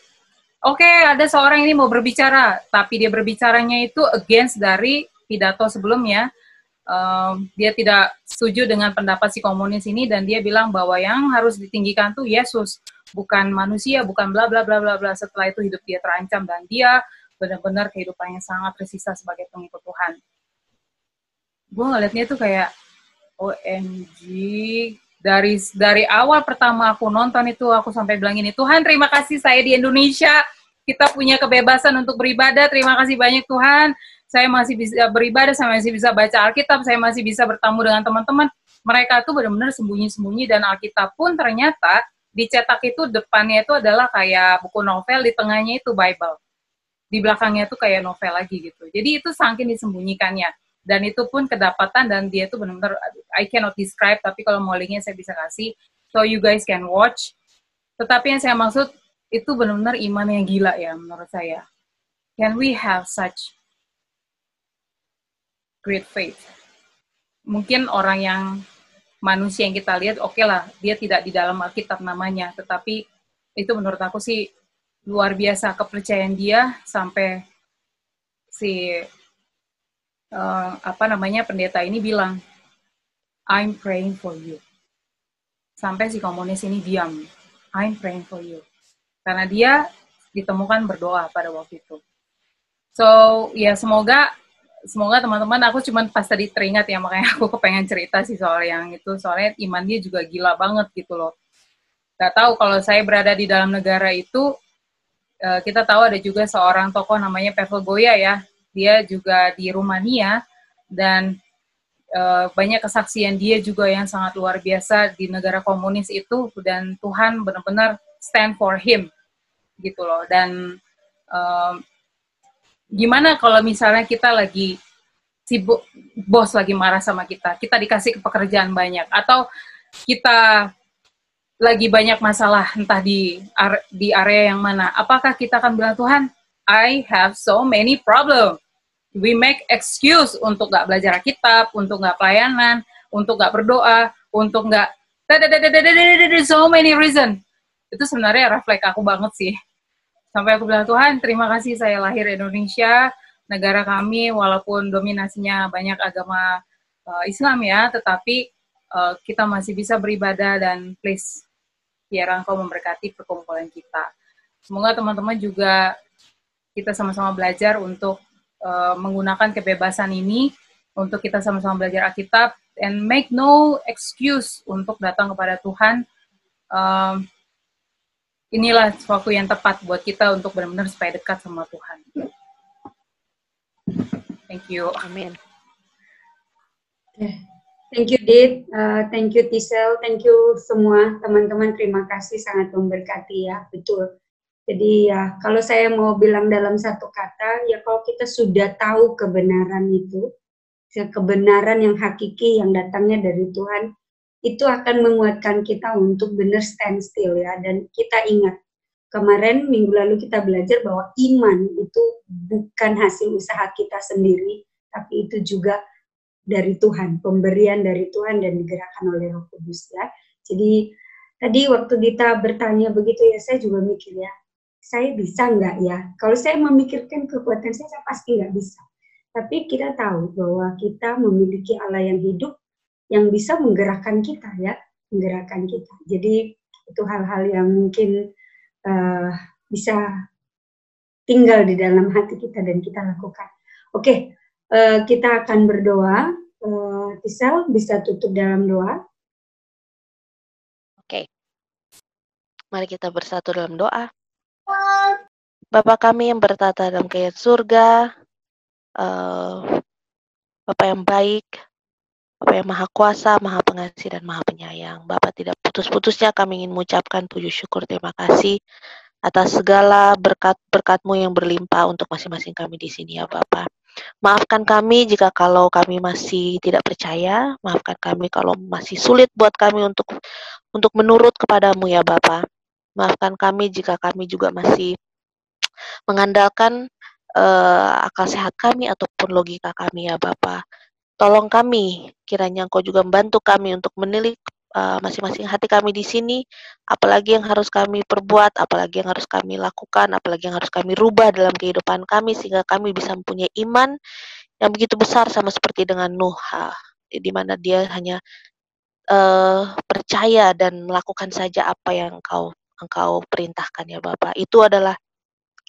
oke, ada seorang ini mau berbicara, tapi dia berbicaranya itu against dari pidato sebelumnya. Dia tidak setuju dengan pendapat si komunis ini, dan dia bilang bahwa yang harus ditinggikan tuh Yesus, bukan manusia, bukan bla bla bla bla bla. Setelah itu hidup dia terancam, dan dia benar-benar kehidupannya sangat tersisa sebagai pengikut Tuhan. Gue ngeliatnya tuh kayak OMG, dari awal pertama aku nonton itu, aku sampai bilang ini, Tuhan terima kasih saya di Indonesia, kita punya kebebasan untuk beribadah, terima kasih banyak Tuhan, saya masih bisa beribadah, saya masih bisa baca Alkitab, saya masih bisa bertemu dengan teman-teman. Mereka tuh benar-benar sembunyi-sembunyi, dan Alkitab pun ternyata dicetak itu depannya itu adalah kayak buku novel, di tengahnya itu Bible, di belakangnya tuh kayak novel lagi gitu. Jadi itu saking disembunyikannya, dan itu pun kedapatan, dan dia tuh benar-benar, I cannot describe, tapi kalau mau linknya saya bisa kasih, so you guys can watch. Tetapi yang saya maksud, itu benar-benar iman yang gila ya menurut saya. Can we have such great faith? Mungkin orang yang manusia yang kita lihat, oke lah, dia tidak di dalam Alkitab namanya, tetapi itu menurut aku sih luar biasa kepercayaan dia, sampai si pendeta ini bilang, I'm praying for you. Sampai si komunis ini diam, I'm praying for you. Karena dia ditemukan berdoa pada waktu itu. So, ya semoga teman-teman, aku cuma pas tadi teringat ya, makanya aku kepengen cerita sih soal yang itu, soalnya iman dia juga gila banget gitu loh. Gak tahu kalau saya berada di dalam negara itu, kita tahu ada juga seorang tokoh namanya Pavel Goya ya, dia juga di Rumania, dan banyak kesaksian dia juga yang sangat luar biasa di negara komunis itu, dan Tuhan benar-benar stand for him gitu loh. Dan gimana kalau misalnya kita lagi sibuk, bos lagi marah sama kita, kita dikasih pekerjaan banyak, atau kita lagi banyak masalah, entah di area yang mana, apakah kita akan bilang, Tuhan, I have so many problem. We make excuse untuk nggak belajar Alkitab, untuk nggak pelayanan, untuk nggak berdoa, untuk nggak so many reason. Itu sebenarnya refleks aku banget sih. Sampai aku bilang, Tuhan, terima kasih saya lahir di Indonesia, negara kami walaupun dominasinya banyak agama Islam ya, tetapi kita masih bisa beribadah, dan please, biar Engkau memberkati perkumpulan kita. Semoga teman-teman juga kita sama-sama belajar untuk menggunakan kebebasan ini, untuk kita sama-sama belajar Alkitab, and make no excuse untuk datang kepada Tuhan. Inilah waktu yang tepat buat kita untuk benar-benar supaya dekat sama Tuhan. Thank you. Amin. Thank you, Dit. Thank you, Tisel. Thank you semua teman-teman. Terima kasih, sangat memberkati ya. Betul. Jadi ya, kalau saya mau bilang dalam satu kata, ya kalau kita sudah tahu kebenaran itu, kebenaran yang hakiki yang datangnya dari Tuhan, itu akan menguatkan kita untuk benar stand still ya. Dan kita ingat, kemarin minggu lalu kita belajar bahwa iman itu bukan hasil usaha kita sendiri, tapi itu juga dari Tuhan, pemberian dari Tuhan dan digerakkan oleh Roh Kudus ya. Jadi tadi waktu Dita bertanya begitu ya, saya juga mikir ya, saya bisa nggak ya? Kalau saya memikirkan kekuatan saya pasti nggak bisa. Tapi kita tahu bahwa kita memiliki Allah yang hidup, yang bisa menggerakkan kita ya, menggerakkan kita. Jadi itu hal-hal yang mungkin bisa tinggal di dalam hati kita dan kita lakukan. Oke. Kita akan berdoa. Tisel bisa tutup dalam doa. Oke. Mari kita bersatu dalam doa. Bapa kami yang bertata dalam kerajaan surga, Bapa yang baik, Bapa yang maha kuasa, maha pengasih, dan maha penyayang. Bapa, tidak putus-putusnya kami ingin mengucapkan puji syukur terima kasih atas segala berkat-berkat-Mu yang berlimpah untuk masing-masing kami di sini ya Bapa. Maafkan kami jika kalau kami masih tidak percaya, maafkan kami kalau masih sulit buat kami untuk menurut kepadamu ya Bapa. Maafkan kami jika kami juga masih mengandalkan akal sehat kami ataupun logika kami ya Bapa. Tolong kami, kiranya Engkau juga membantu kami untuk menilik masing-masing hati kami di sini, apalagi yang harus kami perbuat, apalagi yang harus kami lakukan, apalagi yang harus kami rubah dalam kehidupan kami, sehingga kami bisa mempunyai iman yang begitu besar sama seperti dengan Nuh, di mana dia hanya percaya dan melakukan saja apa yang engkau perintahkan ya Bapa. Itu adalah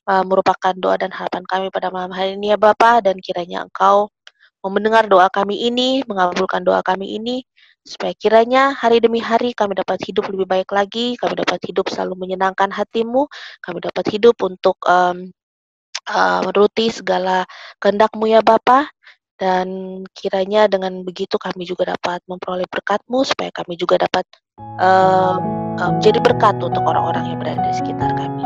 merupakan doa dan harapan kami pada malam hari ini ya Bapa, dan kiranya Engkau mau mendengar doa kami ini, mengabulkan doa kami ini, supaya kiranya hari demi hari kami dapat hidup lebih baik lagi, kami dapat hidup selalu menyenangkan hati-Mu, kami dapat hidup untuk menuruti segala kehendak-Mu ya Bapa, dan kiranya dengan begitu kami juga dapat memperoleh berkat-Mu, supaya kami juga dapat menjadi berkat untuk orang-orang yang berada di sekitar kami.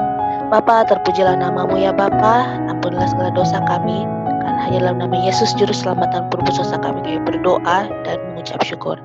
Bapa, terpujilah nama-Mu ya Bapa, ampunilah segala dosa kami, karena hanya dalam nama Yesus Juru Selamat dan Penebus dosa kami berdoa dan mengucap syukur.